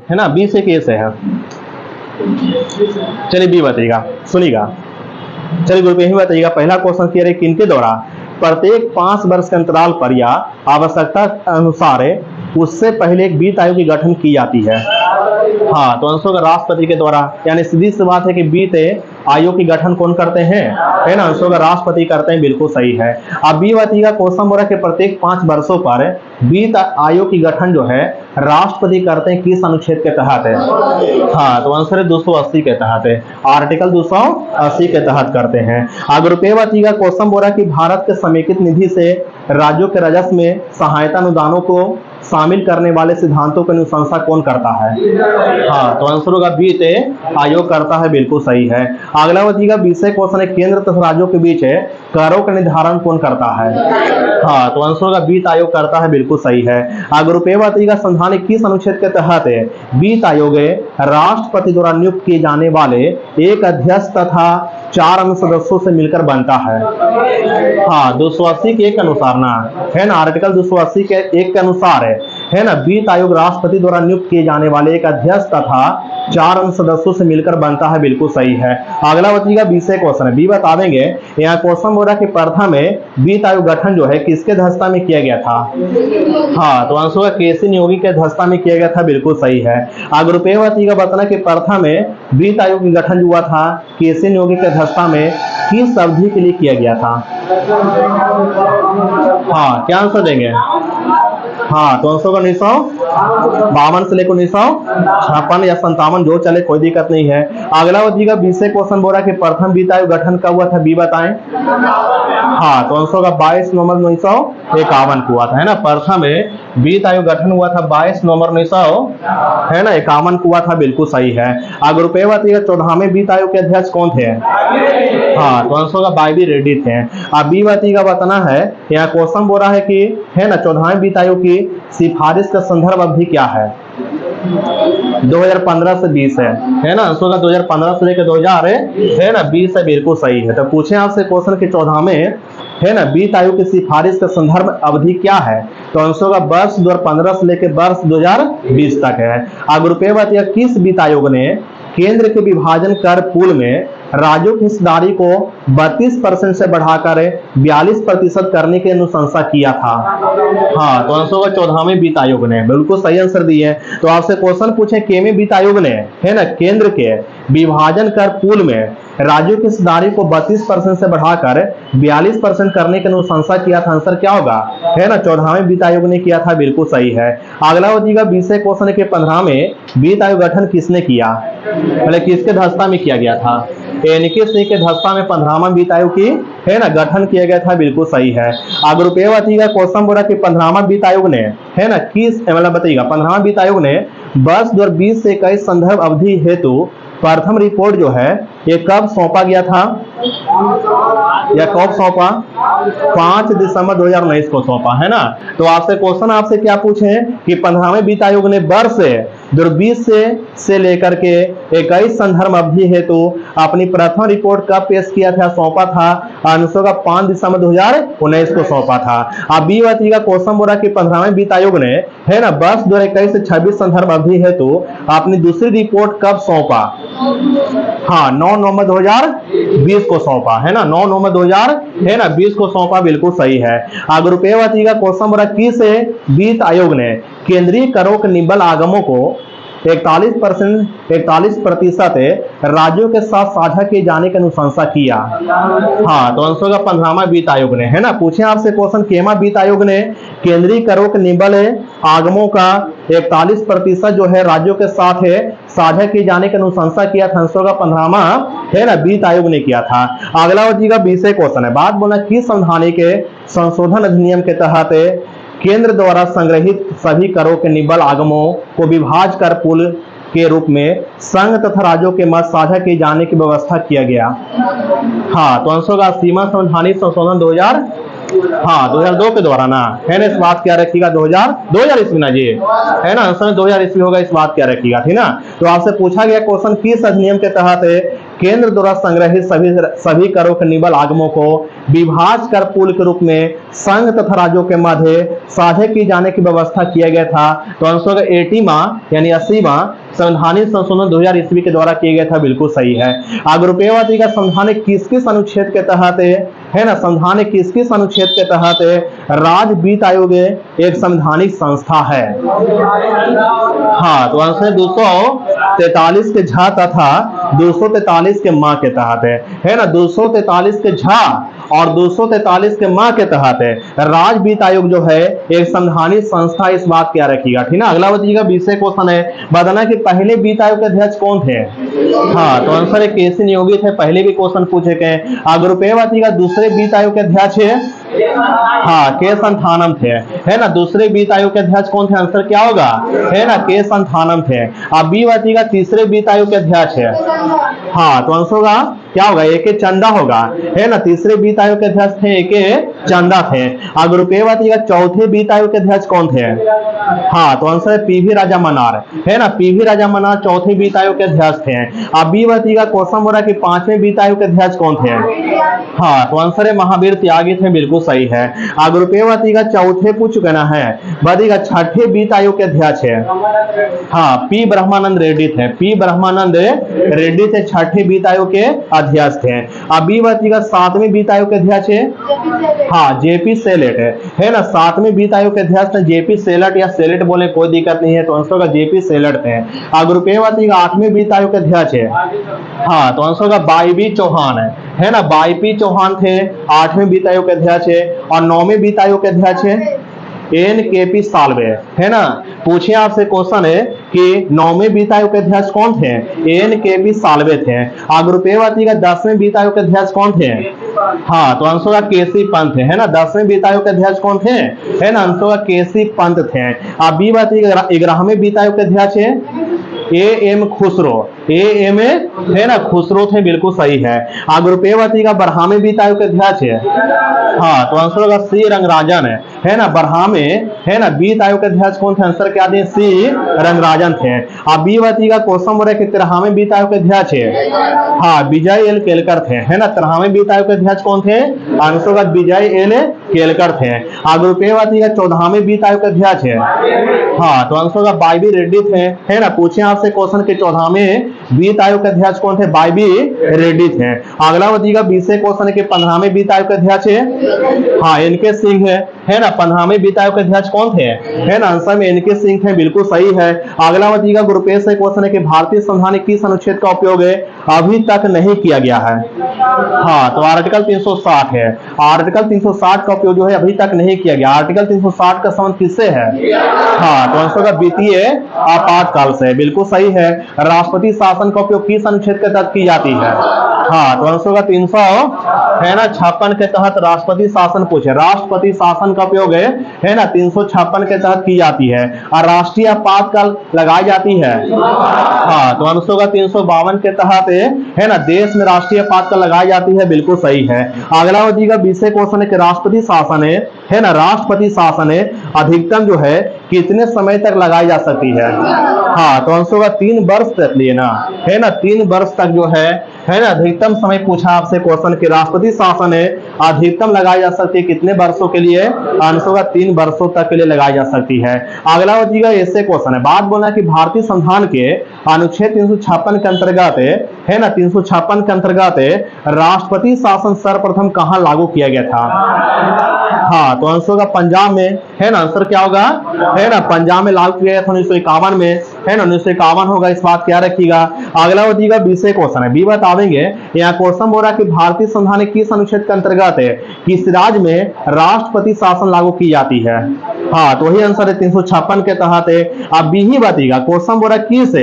है ना, बी से केस है। चलिए बी बताइएगा, सुनिएगा। चलिए ग्रुप यही बताइएगा, पहला क्वेश्चन कह रहे किनके द्वारा प्रत्येक 5 वर्ष के अंतराल पर या आवश्यकता अनुसार उससे पहले एक वित्त आयोग की गठन की जाती है। हाँ, तो आंसर होगा राष्ट्रपति के द्वारा, यानी सीधी सी बात है कि वित्त आयोग की गठन कौन करते हैं, है ना, आंसर होगा राष्ट्रपति करते हैं, बिल्कुल सही है। अब बी बताइएगा, क्वेश्चन बोला कि प्रत्येक 5 वर्षों पर वित्त आयोग की गठन जो है राष्ट्रपति करते हैं, किस अनुच्छेद के तहत है। हाँ, तो आंसर है 280 के तहत है, आर्टिकल 280 के तहत करते हैं। अगर रुपये बताइएगा, क्वेश्चन बोला कि भारत के समेकित निधि से राज्यों के राजस्व में सहायता अनुदानों को शामिल करने वाले सिद्धांतों की अनुशंसा कौन करता है। हाँ, तो आंसर होगा वित्त आयोग करता है, बिल्कुल सही है। अगला बताइएगा, विषय क्वेश्चन है केंद्र तथा राज्यों के बीच है करों का निर्धारण कौन करता है। हाँ, तो आंसर होगा वित्त आयोग करता है, बिल्कुल सही है। अगर रुपये बताइएगा, संविधान किस अनुच्छेद के तहत है वित्त आयोग राष्ट्रपति द्वारा नियुक्त किए जाने वाले एक अध्यक्ष तथा 4 अन्य सदस्यों से मिलकर बनता है। हाँ, 280 के 1 अनुसार ना, है ना, आर्टिकल 280 के 1 के अनुसार है ना, वित्त आयोग राष्ट्रपति द्वारा नियुक्त किए जाने वाले एक अध्यक्ष तथा 4 अन्य सदस्यों से मिलकर बनता है, बिल्कुल सही है। अगला बताइएगा, विषय क्वेश्चन है, बी बता देंगे। यहाँ क्वेश्चन बोल रहा है कि प्रथम में वित्त आयोग गठन जो है किसके अध्यक्षता में किया गया था। हाँ, तो आंसर होगा केसी न्योगी के अध्यक्षता में किया गया था, बिल्कुल सही है। अगर रुपये बताइएगा, बताना कि प्रथम में वित्त आयोग की गठन हुआ था केसी न्योगी के अध्यक्षता में किस अवधि के लिए किया गया था। हाँ, क्या आंसर देंगे। हाँ, तो आंसर होगा 1952 से लेकर 1956 या 57 जो चले, कोई दिक्कत नहीं है। अगला बताइएगा, विषय क्वेश्चन बोला कि प्रथम वित्त आयोग गठन कब हुआ था, बी बताएं। हाँ, तो आंसर होगा 22 नवंबर 1951 को हुआ था, है ना, प्रथम वित्त आयोग गठन हुआ था 22 नवंबर 1951 को हुआ था, बिल्कुल सही है। अगर रुपये बताइएगा, 14वें वित्त आयोग के अध्यक्ष कौन थे। हाँ, तो आंसर होगा वाई बी रेड्डी थे। अब बी बताइएगा, बताना है, यहाँ क्वेश्चन बोल रहा है कि है ना 14वें वित्त आयोग की सिफारिश का संदर्भ अवधि क्या है। 2015 से 20 है ना, आंसर होगा 2015 से लेकर 2000 है ना 20 है, बिल्कुल सही है। तो पूछे आपसे क्वेश्चन कि 14वें है ना वित्त आयोग की सिफारिश का संदर्भ अवधि क्या है, तो आंसर होगा वर्ष 2015 से लेकर वर्ष 2020 तक है। अगर रुपये बताइए, किस वित्त आयोग ने केंद्र के विभाजन कर पूल में राज्यों की हिस्सेदारी को 32% से बढ़ाकर 42% करने की अनुशंसा किया था। हाँ, तो आंसर होगा 14वें वित्त आयोग ने, बिल्कुल सही आंसर दिए। तो आपसे क्वेश्चन पूछे केवें वित्त आयोग ने है ना केंद्र के विभाजन कर पूल में राज्यों की हिस्सेदारी को 32% से बढ़ाकर 42% करने की अनुशंसा किया था, आंसर क्या होगा, है ना 14वें वित्त आयोग ने किया था, बिल्कुल सही है। अगला हो जाएगा विषय क्वेश्चन के 15वें वित्त आयोग गठन किसने किया, मतलब किसके अध्यक्षता में किया गया था। एनके सिंह के अध्यक्षता में 15वां वित्त आयोग की है ना गठन किया गया था, बिल्कुल सही है। अगर रुपये बताइएगा, क्वेश्चन बोला कि 15वां वित्त आयोग ने है ना किस मतलब बताइएगा 15वां वित्त आयोग ने वर्ष 2020 से 21 संदर्भ अवधि हेतु प्रथम रिपोर्ट जो है ये कब सौंपा गया था या कब सौंपा, 5 दिसंबर 2019 को सौंपा, है ना। तो आपसे क्वेश्चन आपसे क्या पूछे कि 15वें वित्त आयोग ने वर्ष 2020 से लेकर के 21 संदर्भ अवधि हेतु अपनी प्रथम रिपोर्ट कब पेश किया था, सौंपा था, आंसर का 5 दिसंबर 2019 को सौंपा था। अब बी बताइएगा, क्वेश्चन बोला कि 15वें वित्त आयोग ने है ना वर्ष 2021 से 26 संदर्भ अवधि हेतु अपनी दूसरी रिपोर्ट कब सौंपा, हाँ 9 नवंबर 2020 को सौंपा, है ना 9 नवंबर 2020 को सौंपा, बिल्कुल सही है। अगर रुपये बताइएगा, क्वेश्चन बोला किस वित्त आयोग ने केंद्रीय करों के निबल आगमों को 41% राज्यों के साथ साझा किए जाने की अनुशंसा किया, हाँ तो आंसर का 15वां वित्त आयोग ने, है ना। पूछे आपसे क्वेश्चन केमा वित्त आयोग ने केंद्रीय करों के निबल आगमों का 41% जो है राज्यों के साथ है साझा किए जाने की अनुशंसा किया था, आंसर का 15वां है ना वित्त आयोग ने किया था। अगला हो जाएगा विषय क्वेश्चन है, बात बोला किस संवैधानिक संशोधन अधिनियम के तहत केंद्र द्वारा संग्रहित सभी करों के निबल आगमों को विभाज्य कर पूल के रूप में संघ तथा राज्यों के मध्य साझा किए जाने की व्यवस्था किया गया, हाँ तो आंसर का सीमा संवैधानिक संशोधन 2002 के द्वारा ना, है ना, इस बात क्या रखिएगा 2000 ईस्वी ना जी, है ना, आंसर 2000 ईस्वी होगा, इस बात क्या रखिएगा, ठीक ना। तो आपसे पूछा गया क्वेश्चन किस अधिनियम के तहत केंद्र द्वारा संग्रहित सभी करों के निबल आगमों को विभाज्य कर पूल के रूप में संघ तथा राज्यों के मध्य साझे की जाने की व्यवस्था किया गया था। तो आंसर होगा 80वां यानी 80वां संवैधानिक संशोधन 2000 ईस्वी के द्वारा किया गया था, बिल्कुल सही है। आगे रुपये का संवैधानिक किस अनुच्छेद के तहत है ना, संवैधानिक किस अनुच्छेद के तहत राज्य वित्त आयोग एक संवैधानिक संस्था है। हाँ, तो आंसर 243 के झ तथा 243 के मां के तहत है ना, 243 के झ और 243 के माह के तहत राज्य वित्त आयोग जो है एक संवैधानिक संस्था, इस बात क्या रखिएगा, ठीक ना। अगला बताइएगा 20 क्वेश्चन है, बताना कि पहले वित्त आयोग के अध्यक्ष कौन थे। हाँ, तो आंसर है केसी नियोगी थे, पहले भी क्वेश्चन पूछे गए। अगर रुपये बताइएगा दूसरे वित्त आयोग के अध्यक्ष है, हाँ के संथानम थे, है ना। दूसरे वित्त आयोग के अध्यक्ष कौन थे, आंसर क्या होगा, है ना के संथानम थे। अब बी बताइएगा तीसरे वित्त आयोग के अध्यक्ष है, हाँ तो आंसर होगा क्या होगा, ए के चंदा होगा, है ना। तीसरे वित्त आयोग के अध्यक्ष थे ए के चंदा थे। अगर रुपये बताइएगा चौथे वित्त आयोग के अध्यक्ष कौन थे, हाँ तो आंसर है पीवी राजा मनार, है ना। पीवी राजा मनार चौथे वित्त आयोग के अध्यक्ष थे। अब बी बताइएगा क्वेश्चन बोला कि पांचवें वित्त आयोग के अध्यक्ष कौन थे, हाँ तो आंसर है महावीर त्यागी थे, बिल्कुल सही है। अगर रुपये बताइएगा चौथे पूछ चुके ना है, बताइएगा छठे वित्त आयोग के अध्यक्ष है, हाँ पी ब्रह्मानंद रेड्डी थे, पी ब्रह्मानंद रेड्डी थे, छठे वित्त आयोग के अध्यक्ष थे। अब बी बताइएगा सातवें वित्त आयोग के अध्यक्ष है, हाँ जेपी सेलेट है ना, सातवें वित्त आयोग के अध्यक्ष थे जेपी सेलेट, या सेलेट बोले कोई दिक्कत नहीं है, तो आंसर होगा जेपी सेलेट थे। अगर रुपये बताइएगा आठवें वित्त आयोग के अध्यक्ष है, हाँ तो आंसर होगा बाईबी चौहान है ना, बाईबी चौहान थे आठवें वित्त आयोग के अध्यक्ष है। और नौवें वित्त आयोग के अध्यक्ष है NKP साल्वे, है ना। पूछिए आपसे क्वेश्चन है कि नौवें वित्त आयोग के अध्यक्ष कौन थे, NKP साल्वे थे। अगर रुपये बताइएगा 10वें वित्त आयोग के अध्यक्ष कौन थे, हाँ तो आंसर होगा केसी पंत है ना, 10वें वित्त आयोग के अध्यक्ष कौन थे, है ना, आंसर होगा केसी पंत थे। अब बी बताइएगा 11वें वित्त आयोग के अध्यक्ष है AM खुसरो, AM है ना खुसरो थे, बिल्कुल सही है। अगर रुपये बताइएगा 12वें वित्त आयोग के अध्यक्ष है, हाँ तो आंसर होगा सी रंगराजन है ना, 12वें है ना वित्त आयोग के अध्यक्ष कौन थे, आंसर क्या दें सी रंगराजन थे। अब बी बताइएगा क्वेश्चन बोल रहे कि 13वें वित्त आयोग के अध्यक्ष है, हाँ विजय एल केलकर थे, है ना। 13वें वित्त आयोग के अध्यक्ष कौन थे, आंसर होगा विजय एल केलकर थे। अगर रुपये बताइएगा 14वें वित्त आयोग के अध्यक्ष है, हाँ तो आंसर होगा बाईबी रेड्डी थे, है ना। पूछे आपसे क्वेश्चन के 14वें वित्त आयोग के अध्यक्ष कौन थे, बाईबी रेड्डी थे। अगला बताइएगा 20 क्वेश्चन के 15वें वित्त आयोग के अध्यक्ष है, हाँ NK सिंह है ना। 15वें वित्त आयोग के अध्यक्ष कौन थे, है ना, आंसर में NK सिंह थे, बिल्कुल सही है। अगला बताइएगा रुपये से क्वेश्चन है कि भारतीय संविधान में किस अनुच्छेद का उपयोग अभी तक नहीं किया गया है, हाँ तो आर्टिकल 360 है, आर्टिकल 360 का उपयोग जो है अभी तक नहीं किया गया। आर्टिकल 360 का संबंध किससे है, हाँ तो आंसर होगा वित्तीय आपातकाल से, बिल्कुल सही है। राष्ट्रपति शासन का उपयोग किस अनुच्छेद के तहत की जाती है, हाँ तो आंसर होगा 300 है ना 56 के तहत राष्ट्रपति शासन पूछे, राष्ट्रपति शासन का उपयोग है ना 356 के तहत की जाती है। और राष्ट्रीय आपातकाल लगाई जाती है, हाँ तो आंसर होगा 352 के तहत है ना देश में राष्ट्रीय आपातकाल लगाई जाती है, बिल्कुल सही है। अगला बताइएगा 20 क्वेश्चन है कि राष्ट्रपति शासन है ना, राष्ट्रपति शासन अधिकतम जो है कितने समय तक लगाई जा सकती है, हाँ तो आंसर होगा 3 वर्ष तक लिए ना, है ना 3 वर्ष तक जो है ना अधिकतम समय पूछा आपसे क्वेश्चन कि राष्ट्रपति शासन अधिकतम लगाई जा सकती है कितने वर्षों के लिए, आंसर होगा 3 वर्षों तक के लिए लगाई जा सकती है। अगला बताइएगा ऐसे क्वेश्चन है, बात बोलना कि भारतीय संविधान के अनुच्छेद 356 के अंतर्गत है ना 356 के अंतर्गत राष्ट्रपति शासन सर्वप्रथम कहां लागू किया गया था, हाँ तो आंसर होगा पंजाब में, है ना, आंसर क्या होगा, है ना पंजाब में लागू किया गया था 1951 में, है ना 1951 होगा, इस बात क्या रखिएगा। अगला बताइएगा 20 क्वेश्चन है, बी बतावेंगे यहाँ क्वेश्चन बोल रहा है कि भारतीय संविधान किस अनुच्छेद के अंतर्गत किस राज्य में राष्ट्रपति शासन लागू की जाती है, हाँ तो वही आंसर है 356 के तहत। अब बी ही बताइएगा क्वेश्चन बोल रहा है किस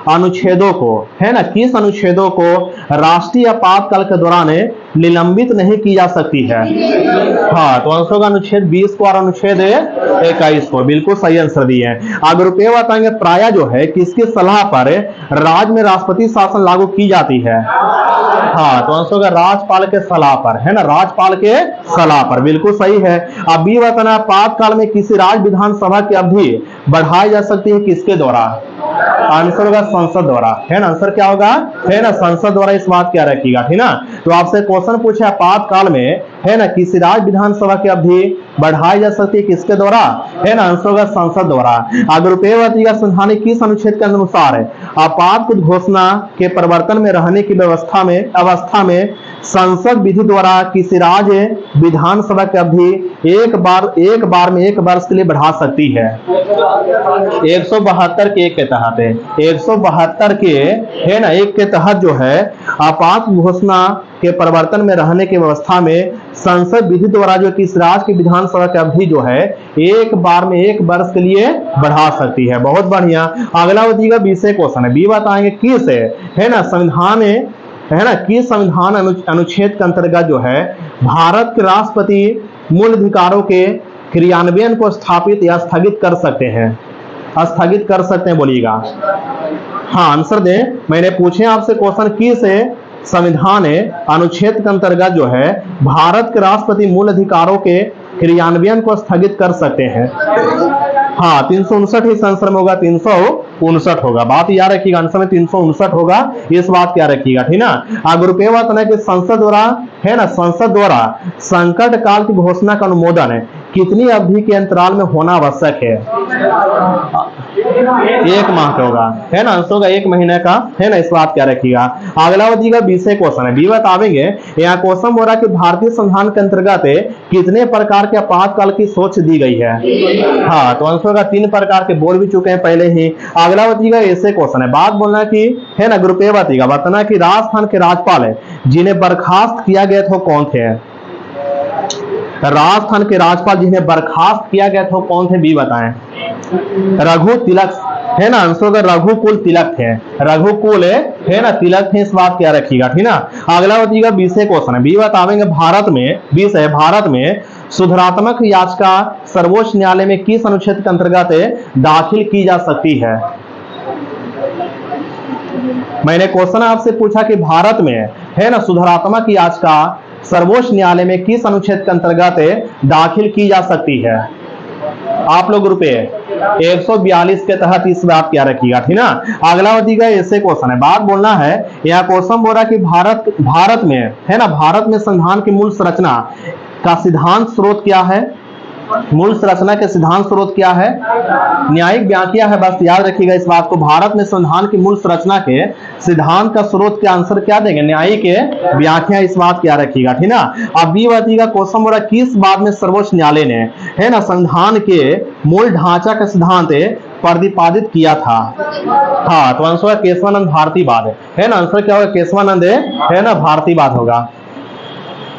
अनुच्छेदों को, है ना किस अनुच्छेदों को राष्ट्रीय आपातकाल के दौरान निलंबित नहीं की जा सकती है, हाँ तो आंसर होगा अनुच्छेद 20 को और अनुच्छेद 21 को, बिल्कुल सही आंसर दिए हैं। अगर रुपये बताएंगे प्राय जो है किसकी सलाह पर राज्य में राष्ट्रपति शासन लागू की जाती है, हाँ तो आंसर होगा राज्यपाल के सलाह पर, है ना राज्यपाल के सलाह पर, बिल्कुल सही है। अब बी बताना आपातकाल में किसी राज्य विधानसभा की अवधि बढ़ाई जा सकती है किसके द्वारा? आंसर होगा संसद द्वारा, है ना। आंसर क्या होगा? है ना, संसद द्वारा इस बात क्या रखिएगा, ठीक ना। तो आपसे क्वेश्चन पूछा आपातकाल में, है ना, किसी राज्य विधानसभा की अवधि बढ़ाई जा सकती है किसके द्वारा? है ना, आंसर होगा संसद द्वारा। अगर रुपये का संवैधानिक किस अनुच्छेद के अनुसार है आपात घोषणा के प्रवर्तन में रहने की अवस्था में संसद विधि द्वारा किसी राज्य विधानसभा की अवधि एक बार में 1 वर्ष के लिए बढ़ा सकती है? 172 के 1 के तहत है, 172 के, है ना, 1 के तहत जो है आपात घोषणा के प्रवर्तन में रहने की व्यवस्था में संसद विधि द्वारा जो कि इस राज्य की विधानसभा की अवधि जो है 1 बार में 1 वर्ष के लिए बढ़ा सकती है। बहुत बढ़िया। अगला बताइएगा 20 क्वेश्चन है, बी बताएंगे किस है ना संविधान में, है ना, किस संविधान अनुच्छेद के अंतर्गत जो है भारत के राष्ट्रपति मूल अधिकारों के क्रियान्वयन को स्थापित या स्थगित कर सकते हैं? स्थगित कर सकते हैं, बोलिएगा। हाँ, आंसर दें। मैंने पूछे आपसे क्वेश्चन किस संविधान अनुच्छेद के अंतर्गत जो है भारत के राष्ट्रपति मूल अधिकारों के क्रियान्वयन को स्थगित कर सकते हैं? हाँ, 359 इस आंसर में होगा, 359 होगा। बात याद रखिएगा, आंसर में 359 होगा, इस बात क्या रखिएगा, ठीक ना। अगर रुपये बात ना कि संसद द्वारा, है ना, संसद द्वारा संकट काल की घोषणा का अनुमोदन कितनी अवधि के अंतराल में होना आवश्यक है? 1 माह का होगा, है ना, आंसर होगा 1 महीने का, है ना, इस बात क्या रखिएगा। अगला बताइएगा 20 क्वेश्चन है, बी बतावेंगे। यहाँ क्वेश्चन बोल रहा है कि भारतीय संविधान के अंतर्गत कितने प्रकार के आपातकाल की सोच दी गई है? हाँ, तो आंसर होगा 3 प्रकार के, बोल भी चुके हैं पहले ही। अगला बताइएगा ऐसे क्वेश्चन है, बात बोलना कि, है ना, ग्रुप ए बताइएगा, बताना कि राजस्थान के राज्यपाल जिन्हें बर्खास्त किया गया था कौन थे? राजस्थान के राज्यपाल जिन्हें बर्खास्त किया गया था कौन थे? बी बताएं। रघु तिलक, है ना, आंसर होगा रघुकुल तिलक थे, रघुकुल है ना, तिलक थे, इस बात क्या रखिएगा, ठीक ना। अगला बताइएगा 20 क्वेश्चन है, बी बतावेंगे। भारत में 20 है, भारत में सुधारात्मक याचिका सर्वोच्च न्यायालय में किस अनुच्छेद के अंतर्गत दाखिल की जा सकती है? मैंने क्वेश्चन आपसे पूछा कि भारत में, है ना, सुधारात्मक याचिका सर्वोच्च न्यायालय में किस अनुच्छेद के अंतर्गत दाखिल की जा सकती है? आप लोग रुपए 142 के तहत इस बात क्या रखिएगा, ठीक ना। अगला बताइएगा ऐसे क्वेश्चन है, बात बोलना है। यहाँ क्वेश्चन बोल रहा है कि भारत में, है ना, भारत में संविधान की मूल संरचना का सिद्धांत स्रोत क्या है? मूल संरचना के सिद्धांत स्रोत क्या है? न्यायिक व्याख्या है, बस याद रखिएगा इस बात को। भारत में संविधान की मूल संरचना के सिद्धांत का स्रोत के आंसर क्या देंगे? न्यायिक व्याख्या, इस बात क्या रखिएगा, ठीक ना। अब बी बताइएगा क्वेश्चन बोला किस बात में सर्वोच्च न्यायालय ने, है ना, संविधान के मूल ढांचा का सिद्धांत प्रतिपादित किया था? हाँ, तो आंसर केशवानंद भारतीवाद है ना, आंसर क्या होगा? केशवानंद, है ना, भारतीवाद होगा।